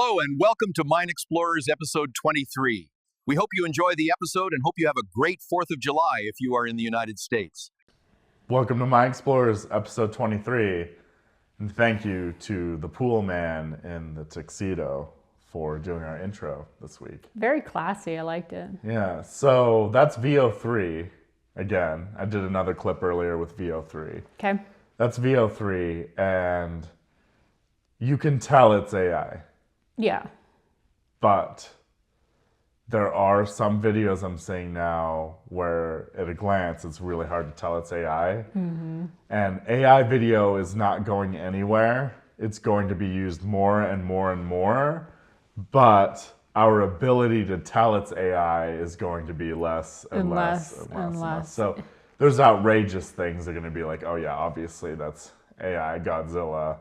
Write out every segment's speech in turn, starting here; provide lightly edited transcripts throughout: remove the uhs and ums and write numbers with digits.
Hello and welcome to Mine Explorers episode 23. We hope you enjoy the episode and hope you have a great 4th of July if you are in the United States. Welcome to Mine Explorers episode 23. And thank you to the pool man in the tuxedo for doing our intro this week. Very classy, I liked it. Yeah, so that's VO3. Again, I did another clip earlier with VO3. Okay. That's VO3, and you can tell it's AI. Yeah. But there are some videos I'm seeing now where at a glance it's really hard to tell it's AI. Mm-hmm. And AI video is not going anywhere. It's going to be used more and more and more. But our ability to tell it's AI is going to be less and less and less. So there's outrageous things that are going to be like, oh yeah, obviously that's AI Godzilla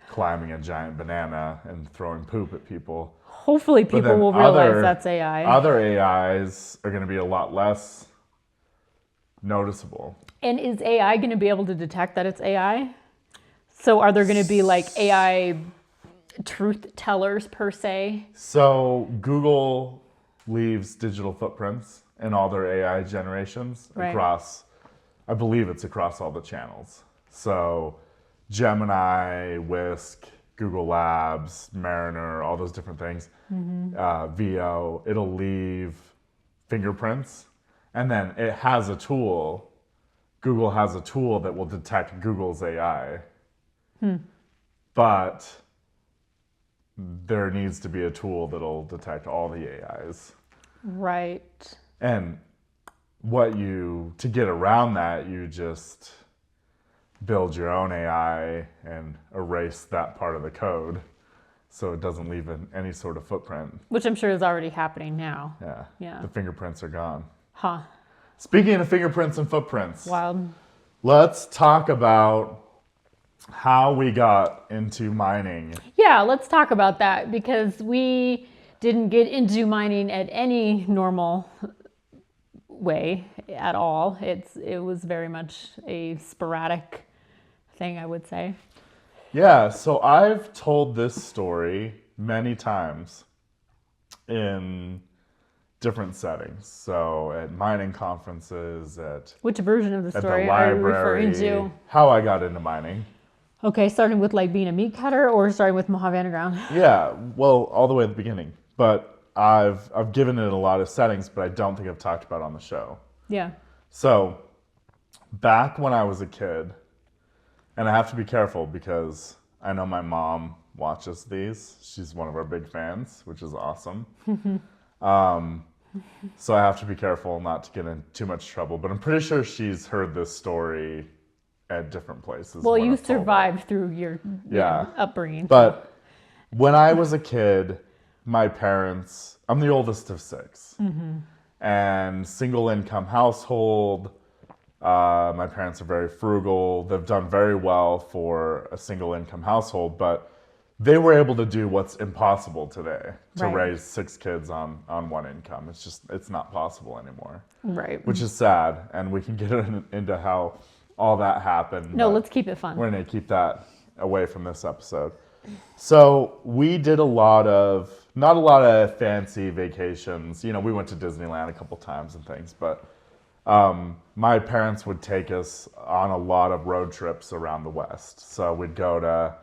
climbing a giant banana and throwing poop at people. Hopefully people will realize that's AI. Other AIs are going to be a lot less noticeable. And is AI going to be able to detect that it's AI? So are there going to be like AI truth tellers per se? So Google leaves digital footprints in all their AI generations across, I believe it's across all the channels. So Gemini, Whisk, Google Labs, Mariner, all those different things, VO, it'll leave fingerprints. And then it has a tool, Google has a tool that will detect Google's AI. But there needs to be a tool that'll detect all the AIs. Right. And to get around that, you just build your own AI and erase that part of the code so it doesn't leave any sort of footprint. Which I'm sure is already happening now. Yeah. The fingerprints are gone. Huh. Speaking of fingerprints and footprints, Wild. Let's talk about how we got into mining. Yeah, let's talk about that because we didn't get into mining at any normal way at all. It was very much a sporadic thing, I would say. Yeah, so I've told this story many times in different settings. So at mining conferences, Which version of the at story the are you library, referring to? how I got into mining. Okay, starting with like being a meat cutter or starting with Mojave Underground? Yeah, well, all the way at the beginning. But I've given it a lot of settings, but I don't think I've talked about it on the show. Yeah. So back when I was a kid, and I have to be careful because I know my mom watches these. She's one of our big fans, which is awesome. So I have to be careful not to get in too much trouble. But I'm pretty sure she's heard this story at different places. Well, you survived through your upbringing. But when I was a kid, my parents, I'm the oldest of 6. And single income household. My parents are very frugal. They've done very well for a single income household, but they were able to do what's impossible today, to raise 6 kids on one income. It's not possible anymore. Right. Which is sad, and we can get into how all that happened. No, let's keep it fun. We're going to keep that away from this episode. So we did not a lot of fancy vacations. You know, we went to Disneyland a couple times and things, but my parents would take us on a lot of road trips around the West. So we'd go to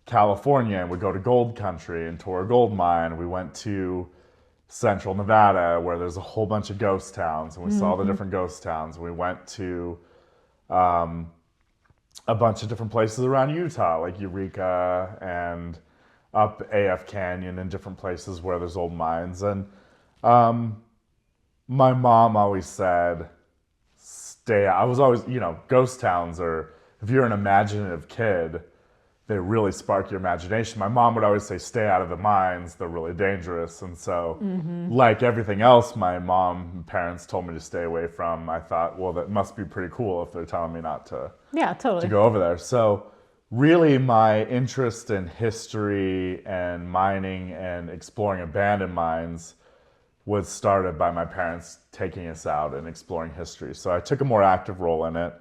California and we'd go to Gold Country and tour a gold mine. We went to Central Nevada where there's a whole bunch of ghost towns and we saw the different ghost towns. We went to a bunch of different places around Utah, like Eureka and up AF Canyon and different places where there's old mines. And my mom always said, I was always, ghost towns are, if you're an imaginative kid, they really spark your imagination. My mom would always say, stay out of the mines, they're really dangerous. And so, like everything else my mom and parents told me to stay away from, I thought, well, that must be pretty cool if they're telling me not to, to go over there. So really my interest in history and mining and exploring abandoned mines was started by my parents taking us out and exploring history. So I took a more active role in it.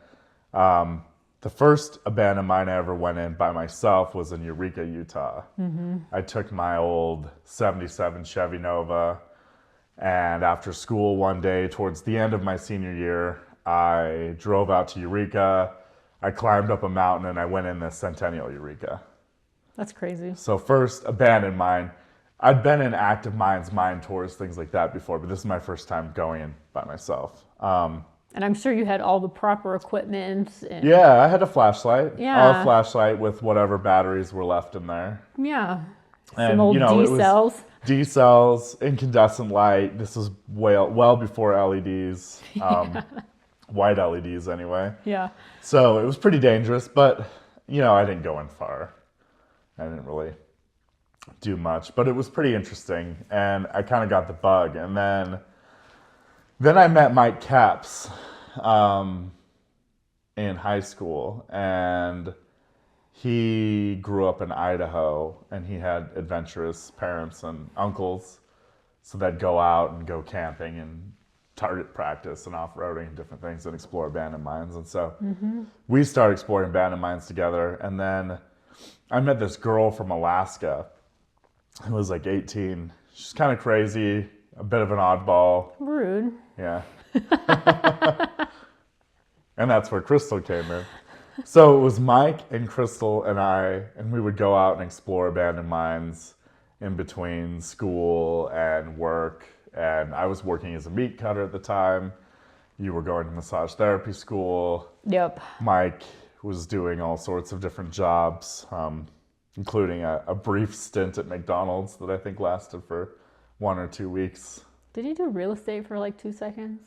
the first abandoned mine I ever went in by myself was in Eureka, Utah. I took my old 77 Chevy Nova, and after school one day towards the end of my senior year, I drove out to Eureka. I climbed up a mountain and I went in the Centennial Eureka. That's crazy. So first abandoned mine. I'd been in active mines, mine tours, things like that before, but this is my first time going in by myself. And I'm sure you had all the proper equipment. And, Yeah, I had a flashlight. Yeah. A flashlight with whatever batteries were left in there. yeah. And, Some old it D was cells. D cells, incandescent light. This was well before LEDs, white LEDs anyway. Yeah. So it was pretty dangerous, but I didn't go in far. I didn't really do much, but it was pretty interesting, and I kind of got the bug. And then I met Mike Capps in high school, and he grew up in Idaho, and he had adventurous parents and uncles, so they'd go out and go camping and target practice and off-roading and different things and explore abandoned mines. And so we started exploring abandoned mines together, and then I met this girl from Alaska who was like 18. She's kind of crazy, a bit of an oddball. Rude. Yeah. And that's where Crystal came in. So it was Mike and Crystal and I, and we would go out and explore abandoned mines in between school and work. And I was working as a meat cutter at the time. You were going to massage therapy school. Yep. Mike was doing all sorts of different jobs, including a brief stint at McDonald's that I think lasted for 1 or 2 weeks. Did you do real estate for like 2 seconds?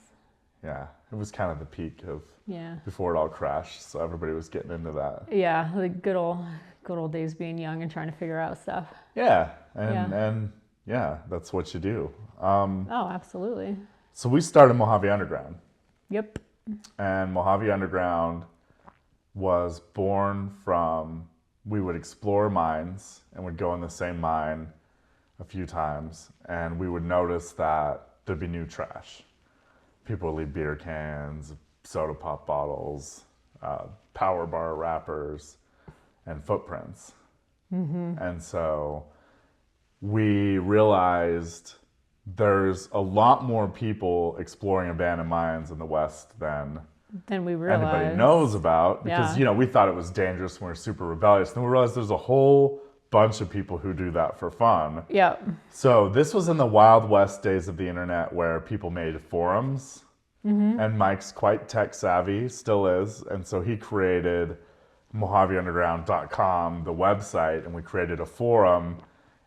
Yeah, it was kind of the peak of Yeah. before it all crashed, so everybody was getting into that. Yeah, the good old days being young and trying to figure out stuff. Yeah, and that's what you do. Oh, absolutely. So we started Mojave Underground, Yep. and Mojave Underground was born from, we would explore mines and would go in the same mine a few times, and we would notice that there'd be new trash. People would leave beer cans, soda pop bottles, power bar wrappers, and footprints. And so we realized there's a lot more people exploring abandoned mines in the West than we realized. anybody knows about, because we thought it was dangerous and we were super rebellious. Then we realized there's a whole bunch of people who do that for fun. Yep. So this was in the Wild West days of the internet, where people made forums, and Mike's quite tech savvy, still is, and so he created MojaveUnderground.com, the website, and we created a forum,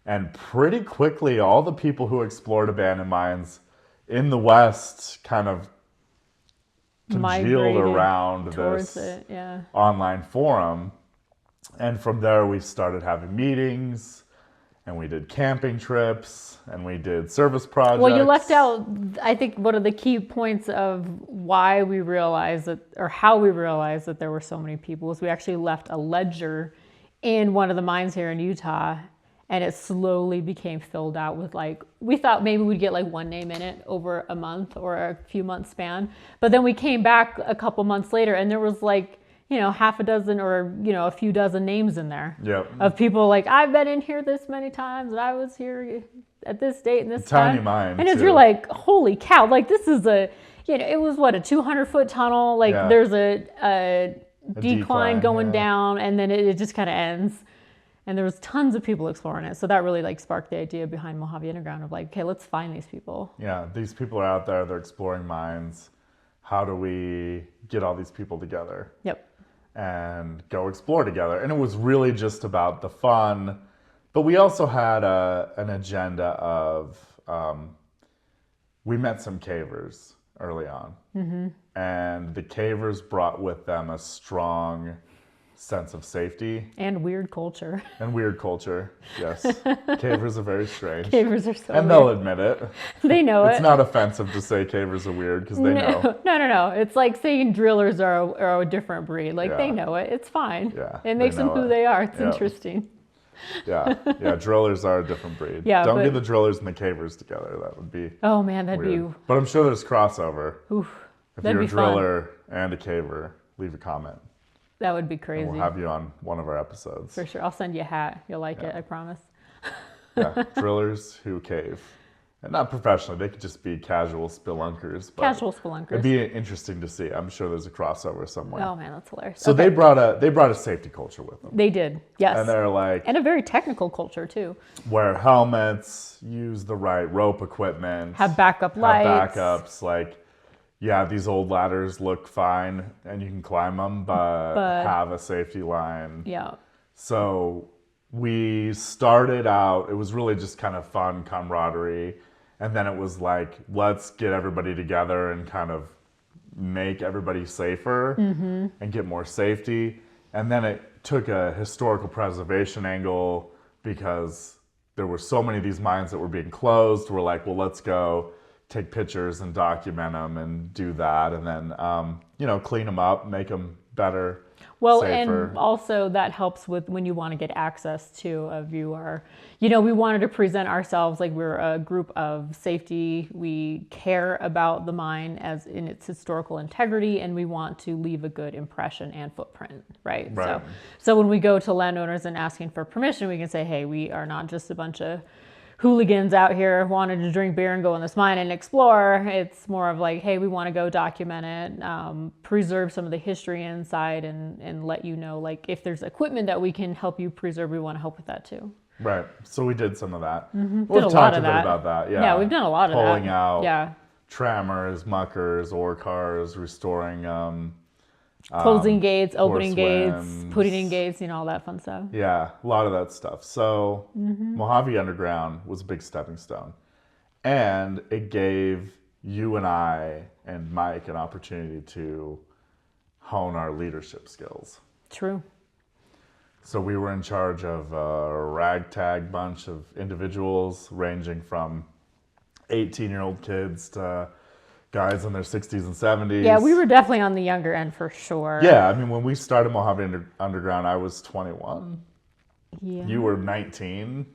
and pretty quickly all the people who explored abandoned mines in the West kind of congealed Migrated around towards this it, yeah. online forum. And from there we started having meetings, and we did camping trips, and we did service projects. Well, you left out, I think, one of the key points of why we realized that, or how we realized that there were so many people, was we actually left a ledger in one of the mines here in Utah, and it slowly became filled out with we thought maybe we'd get 1 name in it over a month or a few months span. But then we came back a couple months later, and there was half a dozen or, a few dozen names in there. Yep. Of people I've been in here this many times, and I was here at this date and this time. Tiny mine, and too. you're holy cow, this is it was a 200-foot tunnel. Yeah. There's a decline going yeah. down, and then it just kind of ends. And there was tons of people exploring it. So that really sparked the idea behind Mojave Underground of okay, let's find these people. Yeah, these people are out there, they're exploring mines. How do we get all these people together? Yep. And go explore together. And it was really just about the fun, but we also had an agenda of, we met some cavers early on, and the cavers brought with them a strong sense of safety. And weird culture. Yes. Cavers are very strange. Cavers are so and weird. They'll admit it. They know It's it. not offensive to say cavers are weird, because they know. No. It's like saying drillers are a different breed. Yeah. They know it. It's fine. Yeah, It makes they them know who it. they are. It's Yeah. interesting. Yeah, drillers are a different breed. Yeah, Don't but- get the drillers and the cavers together. That would be Oh man, that'd weird. But I'm sure there's crossover. be. Oof. If That'd you're a be fun. driller and a caver, leave a comment. That would be And crazy. we'll have you on one of our episodes. For sure. I'll send you a hat. You'll like it, I promise. Yeah, drillers who cave. And not professionally, they could just be casual spelunkers. But Casual spelunkers. it'd be interesting to see. I'm sure there's a crossover somewhere. Oh man, that's hilarious. So Okay. they brought a safety culture with them. They did, yes. And they're like, And a very technical culture too. wear helmets, use the right rope equipment, Have backup have lights. backups. Like, yeah, these old ladders look fine and you can climb them, but have a safety line. Yeah. So we started out, it was really just kind of fun camaraderie. And then it was like, let's get everybody together and kind of make everybody safer and get more safety. And then it took a historical preservation angle because there were so many of these mines that were being closed. We're like, well, let's go take pictures and document them and do that. And then, clean them up, make them better. Well, safer. and also that helps with when you want to get access to a viewer. We wanted to present ourselves like we're a group of safety. We care about the mine as in its historical integrity, and we want to leave a good impression and footprint, right? Right. So when we go to landowners and asking for permission, we can say, hey, we are not just a bunch of hooligans out here wanted to drink beer and go in this mine and explore. It's more of like, hey, we want to go document it, preserve some of the history inside and let you know, like, if there's equipment that we can help you preserve, we want to help with that too. Right. So we did some of that. Did We've a lot talked of a bit that. about that. Yeah. Yeah, we've done a lot of that. Pulling out Yeah. trammers, muckers, ore cars, restoring Closing gates, opening force gates, winds. putting in gates, all that fun stuff. Yeah, a lot of that stuff. So Mojave Underground was a big stepping stone. And it gave you and I and Mike an opportunity to hone our leadership skills. True. So we were in charge of a ragtag bunch of individuals ranging from 18-year-old kids to guys in their 60s and 70s. Yeah, we were definitely on the younger end for sure. Yeah, I mean, when we started Mojave Underground, I was 21. Yeah. You were 19.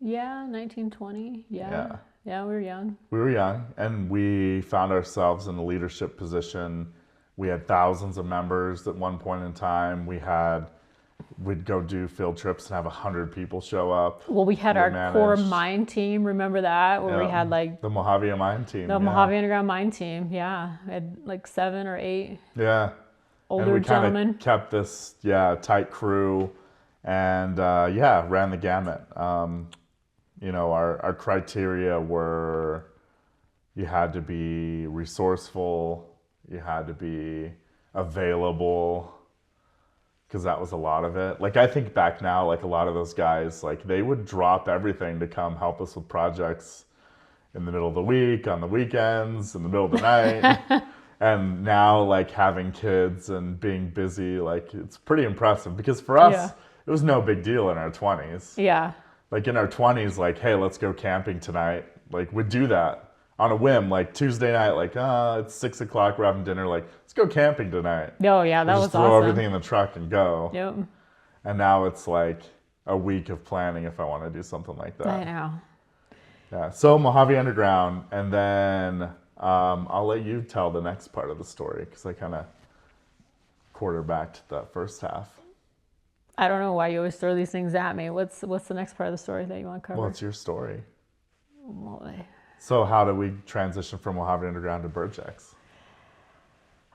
Yeah, 1920. Yeah. Yeah, we were young. We were young, and we found ourselves in a leadership position. We had thousands of members at one point in time. We'd go do field trips and have 100 people show up. Well, we had We our core managed- mine team. Remember that? Where we Yeah, had like the Mojave Mine team. the Mojave Underground mine team. Yeah. We had like 7 or 8 Yeah. older and we kind gentlemen. of kept this, tight crew and, ran the gamut. Our criteria were you had to be resourceful, you had to be available, because that was a lot of it. Like, I think back now, like a lot of those guys, like they would drop everything to come help us with projects in the middle of the week, on the weekends, in the middle of the night. And now, like, having kids and being busy, like, it's pretty impressive. Because for us, it was no big deal in our 20s. Yeah. Like, in our 20s, like, hey, let's go camping tonight. Like, we'd do that on a whim. Like, Tuesday night, like, it's 6 o'clock, we're having dinner. Like, let's go camping tonight. Oh, yeah, that We was just throw awesome. everything in the truck and go. Yep. And now it's, like, a week of planning if I want to do something like that. I know. Yeah, so Mojave Underground, and then I'll let you tell the next part of the story because I kind of quarterbacked that first half. I don't know why you always throw these things at me. What's the next part of the story that you want to cover? Well, it's your story. Boy. So how did we transition from Mojave Underground to Burgex?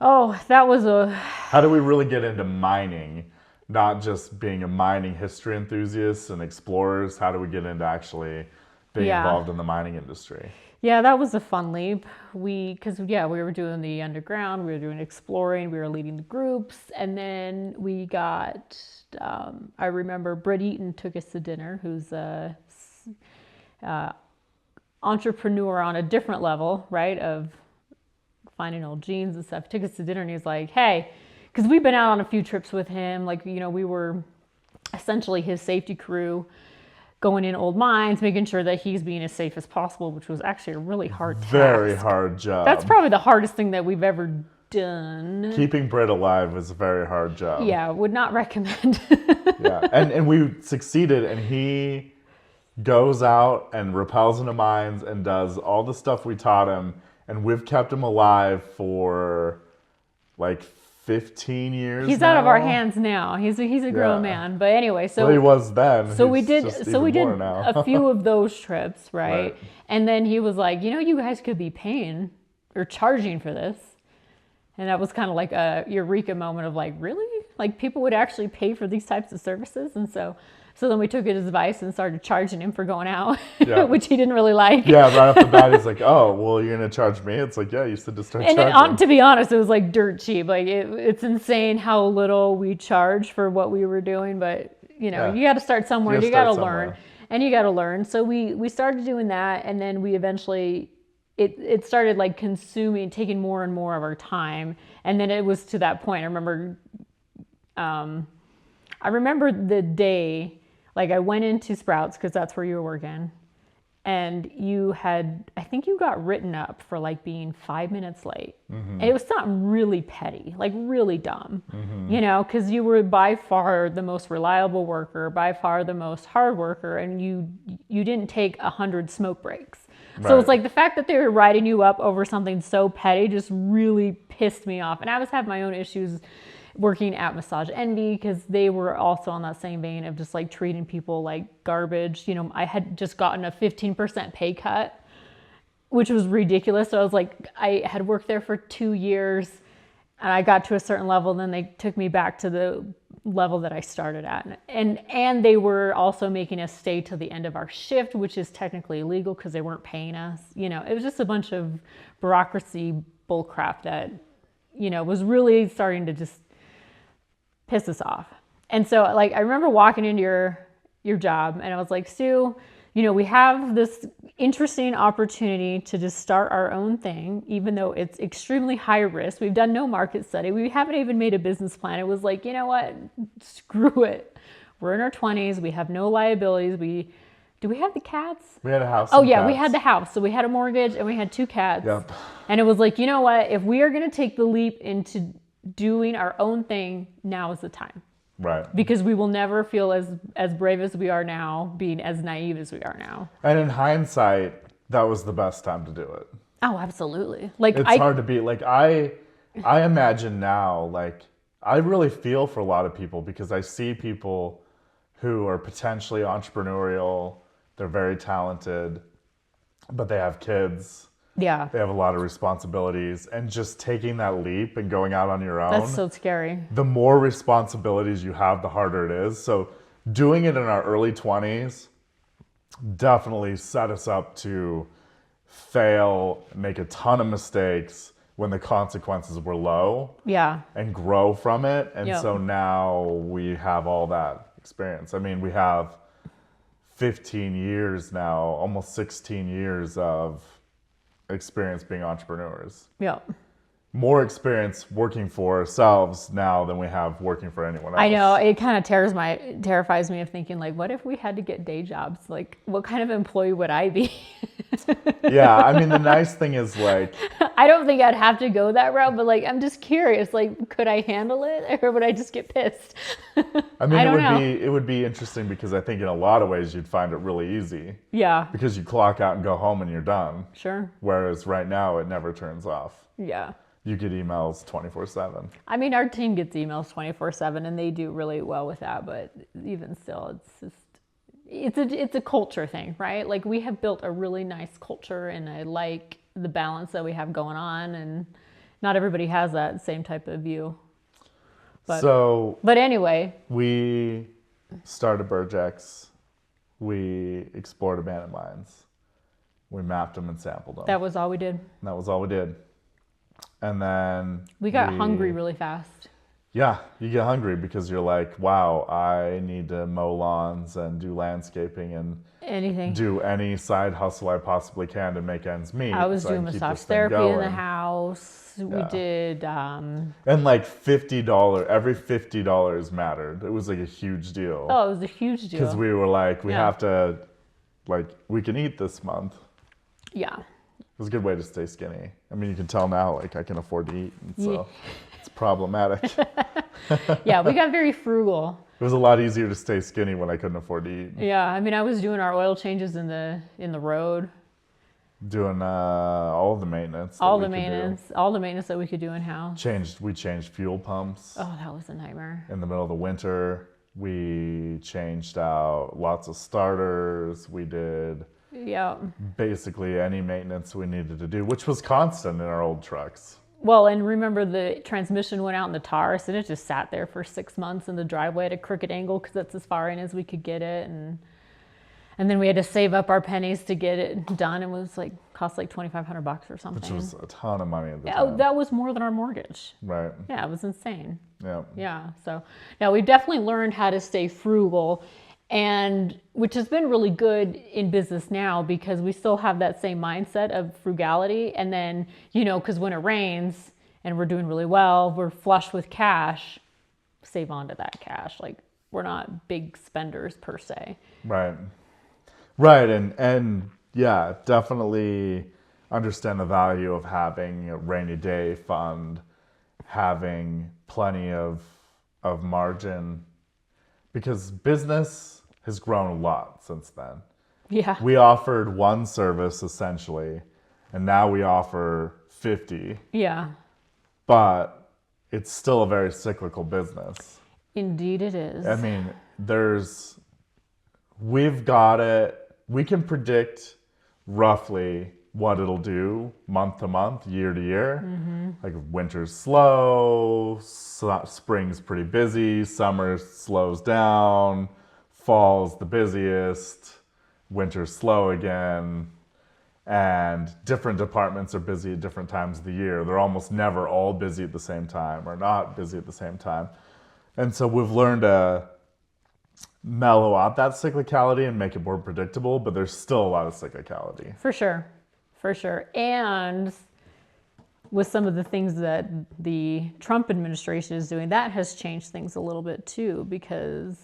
Oh, that was How do we really get into mining, not just being a mining history enthusiast and explorers? How do we get into actually being involved in the mining industry? Yeah, that was a fun leap. We were doing the underground, we were doing exploring, we were leading the groups, and then we got, I remember Britt Eaton took us to dinner, who's a entrepreneur on a different level, right, of finding old jeans and stuff. He took us to dinner and he was like, hey, because we've been out on a few trips with him, like, we were essentially his safety crew, going in old mines, making sure that he's being as safe as possible, which was actually a really hard task. Very hard job. That's probably the hardest thing that we've ever done. Keeping Britt alive was a very hard job. Yeah, would not recommend. Yeah, and we succeeded, and he goes out and rappels into mines and does all the stuff we taught him, and we've kept him alive for like 15 years. He's now. out of our hands now. He's a grown man. But anyway, so well, he was then. So He's we did now. a few of those trips, right? Right. And then he was like, you guys could be paying or charging for this. And that was kind of like a eureka moment of like, really? Like people would actually pay for these types of services? And so then we took his advice and started charging him for going out, which he didn't really like. Yeah, right off the bat, he's like, oh, well, you're going to charge me? It's like, yeah, you said to start charging. To be honest, it was like dirt cheap. Like it's insane how little we charge for what we were doing. But, you got to start somewhere. You got to learn. And you got to learn. So we started doing that. And then we eventually, it started like taking more and more of our time. And then it was to that point. I remember the day, like I went into Sprouts because that's where you were working, and I think you got written up for like being 5 minutes late. And it was something really petty, like really dumb, because you were by far the most reliable worker, by far the most hard worker, and you didn't take 100 smoke breaks. So it's like the fact that they were writing you up over something so petty just really pissed me off. And I was having my own issues working at Massage Envy because they were also on that same vein of just like treating people like garbage. I had just gotten a 15% pay cut, which was ridiculous. So I was like, I had worked there for 2 years and I got to a certain level. And then they took me back to the level that I started at. And they were also making us stay till the end of our shift, which is technically illegal because they weren't paying us. It was just a bunch of bureaucracy bullcrap that, was really starting to just piss us off. And so like I remember walking into your job and I was like, Stu, we have this interesting opportunity to just start our own thing, even though it's extremely high risk. We've done no market study. We haven't even made a business plan. It was like, you know what? Screw it. We're in our 20s. We have no liabilities. Do we have the cats? We had a house. Oh yeah, we had the house. So we had a mortgage and we had 2 cats. Yep. And it was like, you know what? If we are going to take the leap into doing our own thing, now is the time. Right. Because we will never feel as brave as we are now, being as naive as we are now. And in hindsight, that was the best time to do it. Oh, absolutely. Like it's hard to beat. Like I imagine now, like I really feel for a lot of people because I see people who are potentially entrepreneurial, they're very talented, but they have kids. Yeah. They have a lot of responsibilities, and just taking that leap and going out on your own. That's so scary. The more responsibilities you have, the harder it is. So doing it in our early 20s definitely set us up to fail, make a ton of mistakes when the consequences were low. Yeah. And grow from it. And Yep. so now we have all that experience. I mean, we have 15 years now, almost 16 years of experience being entrepreneurs. Yeah. More experience working for ourselves now than we have working for anyone else. I know, it kind of terrifies me of thinking like, what if we had to get day jobs? Like, what kind of employee would I be? Yeah, I mean, the nice thing is like, I don't think I'd have to go that route, but like, I'm just curious, like, could I handle it or would I just get pissed? I mean, I it would be interesting because I think in a lot of ways you'd find it really easy. Yeah. Because you clock out and go home and you're done. Sure. Whereas right now it never turns off. Yeah. You get emails 24/7. I mean, our team gets emails 24/7 and they do really well with that, but even still, it's a culture thing, right? Like we have built a really nice culture and I like the balance that we have going on, and not everybody has that same type of view. But anyway, we started Burgex. We explored abandoned mines. We mapped them and sampled them. that was all we did. And that was all we did. And then We got hungry really fast. Yeah, you get hungry because you're like, wow, I need to mow lawns and do landscaping and Anything. do any side hustle I possibly can to make ends meet. I was so doing can keep massage this thing therapy in the going. house. We did, And like $50, every $50 mattered. It was like a huge deal. oh, it was a huge deal. Because we were like, we Yeah. have to, like, we can eat this month. Yeah. It was a good way to stay skinny. I mean, you can tell now, like, I can afford to eat. And so it's problematic. Yeah, we got very frugal. It was a lot easier to stay skinny when I couldn't afford to eat. Yeah, I mean, I was doing our oil changes in the road. Doing all the maintenance. All the maintenance that we could do in house. We changed fuel pumps. Oh, that was a nightmare. In the middle of the winter, we changed out lots of starters. We did basically any maintenance we needed to do, which was constant in our old trucks. Well, and remember the transmission went out in the Taurus and it just sat there for 6 months in the driveway at a crooked angle because that's as far in as we could get it. And then we had to save up our pennies to get it done. It was like, cost like $2,500 or something. Which was a ton of money at the time. That was more than our mortgage. Right. Yeah, it was insane. Yeah. Yeah, so now we've definitely learned how to stay frugal, and which has been really good in business now because we still have that same mindset of frugality. And then, because when it rains and we're doing really well, we're flush with cash, save on to that cash. Like, we're not big spenders per se. Right. Right. And yeah, definitely understand the value of having a rainy day fund, having plenty of margin, because business has grown a lot since then. Yeah. We offered one service essentially, and now we offer 50. Yeah. But it's still a very cyclical business. Indeed it is. I mean, we've got it. We can predict roughly what it'll do month to month, year to year. Mm-hmm. Like winter's slow, spring's pretty busy, summer slows down, fall's the busiest, winter's slow again, and different departments are busy at different times of the year. They're almost never all busy at the same time or not busy at the same time. And so we've learned to mellow out that cyclicality and make it more predictable, but there's still a lot of cyclicality. For sure. And with some of the things that the Trump administration is doing, that has changed things a little bit too, because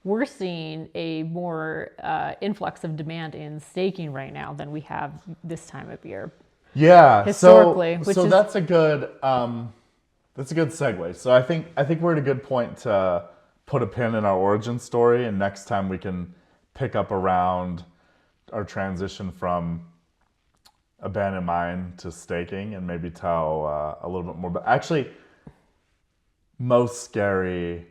we're seeing a more influx of demand in staking right now than we have this time of year. Yeah, historically. So that's a good segue. So I think we're at a good point to put a pin in our origin story, and next time we can pick up around our transition from abandoned mine to staking and maybe tell a little bit more. But actually, most scary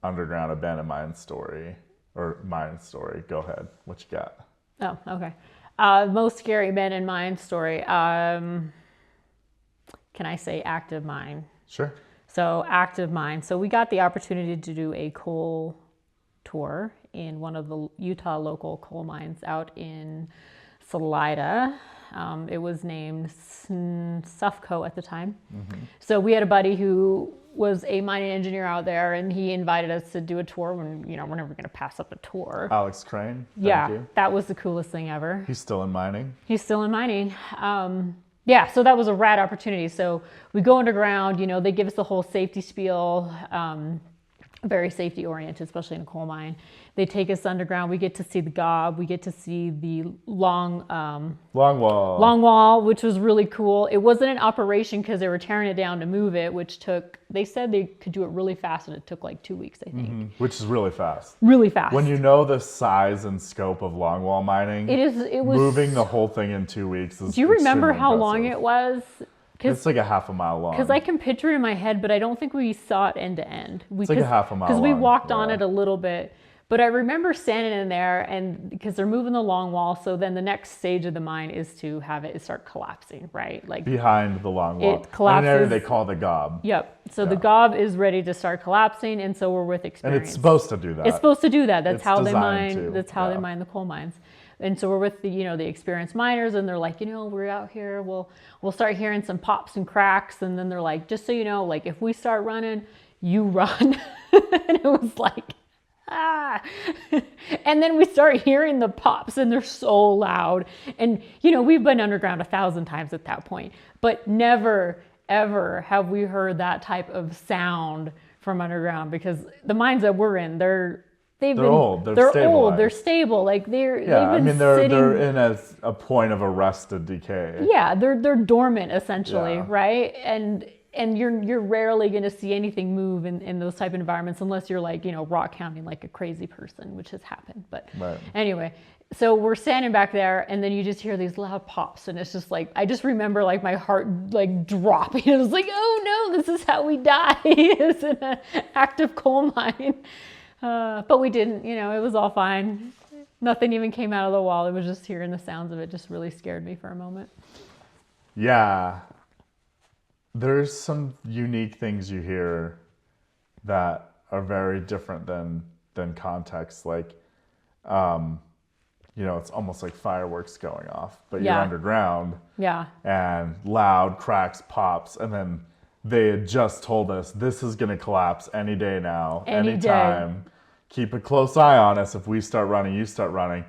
underground abandoned mine story or mine story. Go ahead. What you got? Oh, okay. Most scary abandoned mine story. Can I say active mine? Sure. So active mine. So we got the opportunity to do a coal tour in one of the Utah local coal mines out in Salida. It was named Sufco at the time. Mm-hmm. So we had a buddy who was a mining engineer out there, and he invited us to do a tour when, we're never going to pass up a tour. Alex Crane. Thank you. That was the coolest thing ever. He's still in mining. Yeah, so that was a rad opportunity. So we go underground, they give us the whole safety spiel, very safety oriented, especially in a coal mine. They take us underground. We get to see the gob. We get to see the long wall, which was really cool. It wasn't an operation because they were tearing it down to move it, which they said they could do it really fast, and it took like 2 weeks, I think. Mm-hmm. Which is really fast. Really fast. When you know the size and scope of longwall mining, it was moving the whole thing in 2 weeks. Do you remember how long it was? It's like a half a mile long. Because I can picture it in my head, but I don't think we saw it end to end. It's like a half a mile long. Because we walked on it a little bit. But I remember standing in there, and because they're moving the long wall, so then the next stage of the mine is to have it start collapsing, right? Like behind the long wall. It collapses. In an area they call the gob. Yep. So the gob is ready to start collapsing, and so we're with experience. And it's supposed to do that. It's supposed to do that. That's it's how they mine. To. That's how they mine the coal mines. And so we're with the experienced miners, and they're like, we're out here. We'll start hearing some pops and cracks, and then they're like, just so you know, like if we start running, you run. And it was like, ah. And then we start hearing the pops, and they're so loud. And we've been underground 1,000 times at that point, but never ever have we heard that type of sound from underground, because the mines that we're in, they're old. They're stable. Like they're in a point of arrested decay. Yeah, they're dormant essentially, right? And and you're rarely going to see anything move in those type of environments unless you're like, rock counting like a crazy person, which has happened. But anyway, so we're standing back there, and then you just hear these loud pops, and it's just like, I just remember like my heart like dropping. It was like, oh no, this is how we die. It's in an active coal mine. But we didn't, it was all fine. Nothing even came out of the wall. It was just hearing the sounds of it just really scared me for a moment. Yeah. There's some unique things you hear that are very different than context. Like, it's almost like fireworks going off, but you're underground. Yeah. And loud cracks, pops, and then they had just told us this is going to collapse any day now, anytime. Keep a close eye on us. If we start running, you start running.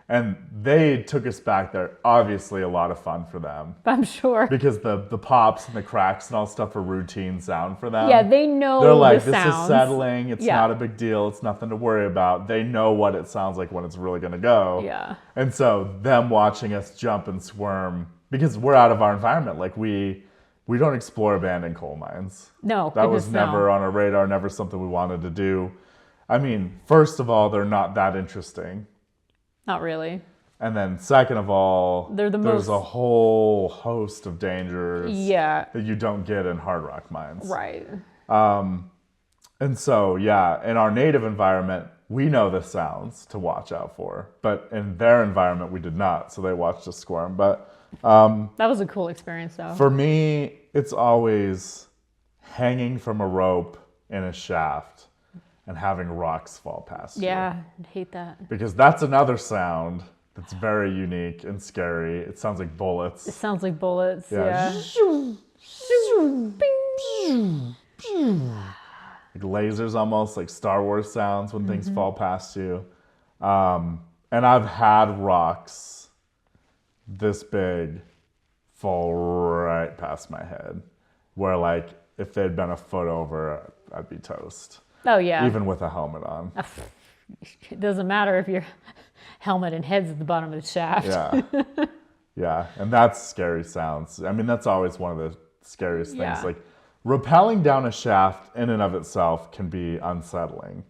And they took us back there. Obviously, a lot of fun for them. I'm sure. Because the pops and the cracks and all stuff are routine sound for them. Yeah, they know They're like, the this sounds. is settling. It's not a big deal. It's nothing to worry about. They know what it sounds like when it's really going to go. Yeah. And so them watching us jump and squirm, because we're out of our environment. Like, we don't explore abandoned coal mines. No. That was never on our radar, never something we wanted to do. I mean, first of all, they're not that interesting. Not really. And then second of all, there's a whole host of dangers that you don't get in hard rock mines. Right. And so, in our native environment, we know the sounds to watch out for. But in their environment, we did not. So they watched us squirm. But that was a cool experience, though. For me, it's always hanging from a rope in a shaft and having rocks fall past you. Yeah, I hate that. Because that's another sound that's very unique and scary. It sounds like bullets. It sounds like bullets, Like lasers almost, like Star Wars sounds when things fall past you. And I've had rocks this big fall right past my head, where like if they'd been a foot over, I'd be toast. Oh, yeah. Even with a helmet on. It doesn't matter if your helmet and head's at the bottom of the shaft. Yeah. Yeah. And that's scary sounds. I mean, that's always one of the scariest things. Yeah. Like, rappelling down a shaft in and of itself can be unsettling.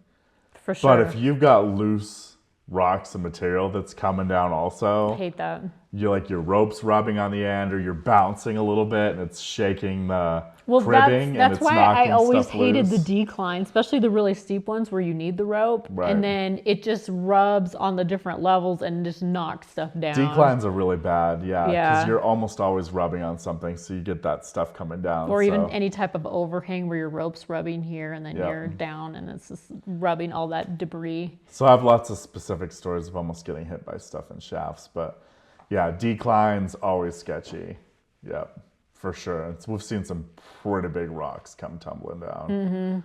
For sure. But if you've got loose rocks and material that's coming down also, I hate that. Your rope's rubbing on the end, or you're bouncing a little bit and it's shaking the cribbing, and it's why knocking I always stuff hated loose. the decline, especially the really steep ones where you need the rope. Right. And then it just rubs on the different levels and just knocks stuff down. Declines are really bad, Yeah. because you're almost always rubbing on something, so you get that stuff coming down. Or even any type of overhang where your rope's rubbing here and then Yep. you're down and it's just rubbing all that debris. So I have lots of specific stories of almost getting hit by stuff in shafts, but yeah, declines always sketchy. Yep, for sure. We've seen some pretty big rocks come tumbling down. Mm-hmm.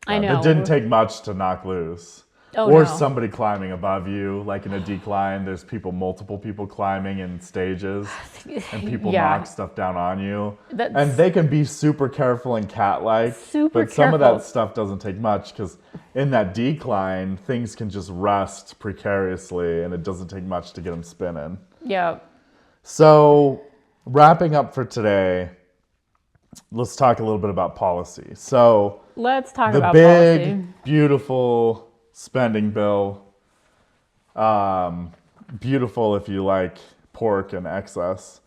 I know. It didn't take much to knock loose. Oh, or no. somebody climbing above you, like in a decline. There's multiple people climbing in stages, and people knock stuff down on you. And they can be super careful and cat-like, but some of that stuff doesn't take much, because in that decline, things can just rest precariously, and it doesn't take much to get them spinning. Yeah. So, wrapping up for today, let's talk a little bit about policy. So, let's talk about policy. policy. The big, beautiful spending bill. Beautiful if you like pork and excess.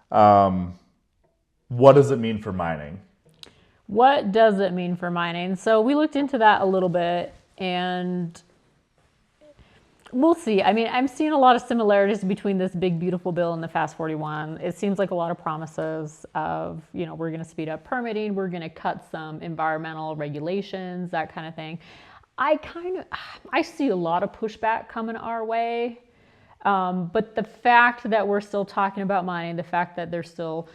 What does it mean for mining? What does it mean for mining? So we looked into that a little bit, and we'll see. I mean, I'm seeing a lot of similarities between this big, beautiful bill and the Fast 41. It seems like a lot of promises of, we're going to speed up permitting, we're going to cut some environmental regulations, that kind of thing. I see a lot of pushback coming our way. But the fact that we're still talking about mining, the fact that there's still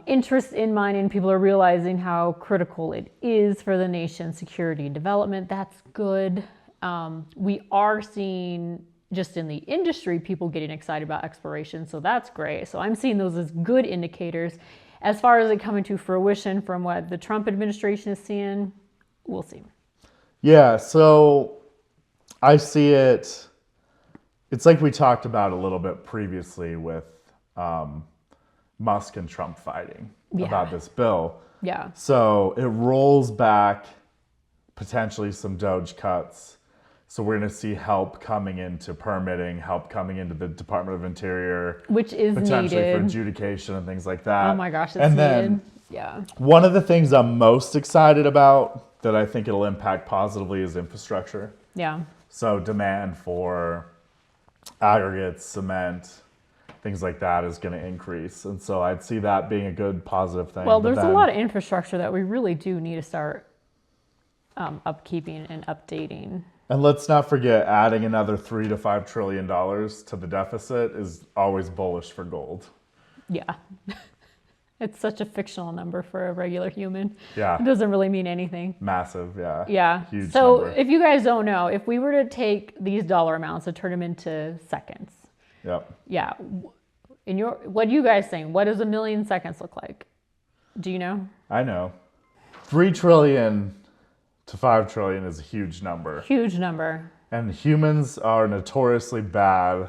interest in mining, people are realizing how critical it is for the nation's security and development, that's good. We are seeing, just in the industry, people getting excited about exploration, so that's great. So I'm seeing those as good indicators. As far as it coming to fruition from what the Trump administration is seeing, we'll see. Yeah, so I see it, it's like we talked about a little bit previously with Musk and Trump fighting Yeah. about this bill. Yeah. So it rolls back potentially some Doge cuts. So we're going to see help coming into permitting, help coming into the Department of Interior, Which is potentially needed. for adjudication and things like that. Oh my gosh, it's and needed. then Yeah. one of the things I'm most excited about that I think it'll impact positively is infrastructure. Yeah. So demand for aggregates, cement, things like that is going to increase. And so I'd see that being a good positive thing. Well, But there's a then- lot of infrastructure that we really do need to start upkeeping and updating. And let's not forget, adding another $3 to $5 trillion to the deficit is always bullish for gold. Yeah. It's such a fictional number for a regular human. Yeah. It doesn't really mean anything. Massive, yeah. Yeah. Huge So number. if you guys don't know, if we were to take these dollar amounts and turn them into seconds, Yep. yeah. What do you guys think? What does 1,000,000 seconds look like? Do you know? I know. 3 trillion to 5 trillion is a huge number. Huge number. And humans are notoriously bad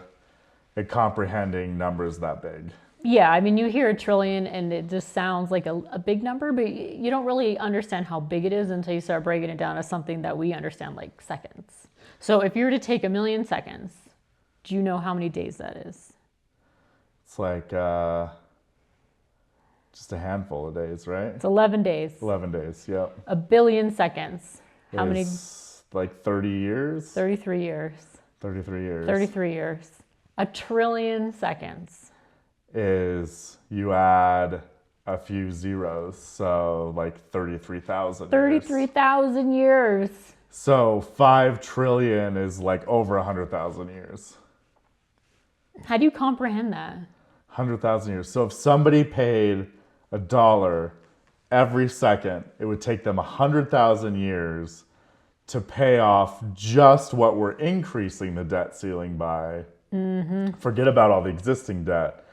at comprehending numbers that big. Yeah, I mean, you hear a trillion and it just sounds like a big number, but you don't really understand how big it is until you start breaking it down as something that we understand, like seconds. So if you were to take 1,000,000 seconds, do you know how many days that is? It's like just a handful of days, right? It's 11 days. 11 days, yep. 1,000,000,000 seconds. How many? It's like 30 years? 33 years. 33 years. 33 years. 1,000,000,000,000 seconds. Is you add a few zeros, so like 33,000 years. 33,000 years. So 5 trillion is like over 100,000 years. How do you comprehend that? 100,000 years. So if somebody paid $1 every second, it would take them 100,000 years to pay off just what we're increasing the debt ceiling by. Mm-hmm. Forget about all the existing debt,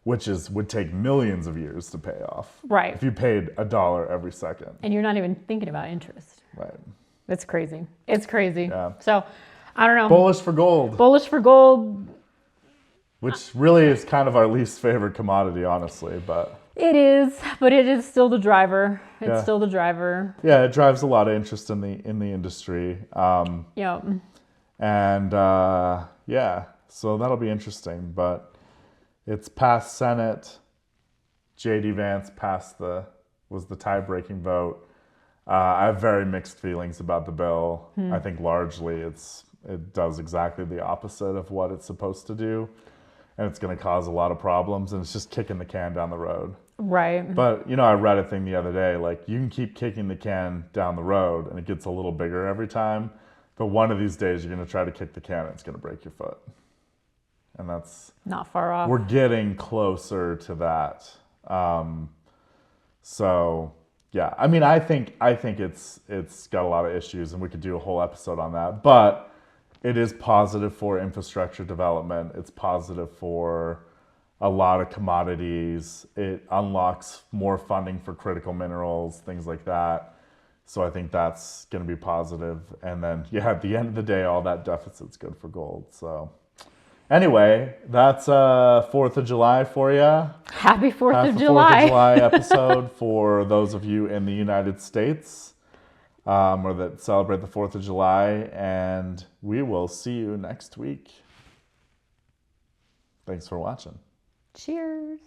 which would take millions of years to pay off. Right. If you paid $1 every second. And you're not even thinking about interest. Right. It's crazy. It's crazy. Yeah. So, I don't know. Bullish for gold, Bullish for gold. which really is kind of our least favorite commodity, honestly. But It is, but it is still the driver. It's Yeah. still the driver. yeah, it drives a lot of interest in the industry. Yeah. And yeah, so that'll be interesting. But it's passed Senate. J.D. Vance was the tie-breaking vote. I have very mixed feelings about the bill. I think largely it does exactly the opposite of what it's supposed to do. And it's going to cause a lot of problems. And it's just kicking the can down the road. Right. But, I read a thing the other day, like you can keep kicking the can down the road and it gets a little bigger every time. But one of these days you're going to try to kick the can and it's going to break your foot. And that's, Not far off. we're getting closer to that. So yeah, I mean, I think it's got a lot of issues and we could do a whole episode on that, but it is positive for infrastructure development. It's positive for a lot of commodities. It unlocks more funding for critical minerals, things like that. So I think that's going to be positive. And then, yeah, at the end of the day, all that deficit's good for gold. So anyway, that's 4th of July for you. Happy 4th That's of the July. 4th of July episode for those of you in the United States or that celebrate the 4th of July. And we will see you next week. Thanks for watching. Cheers.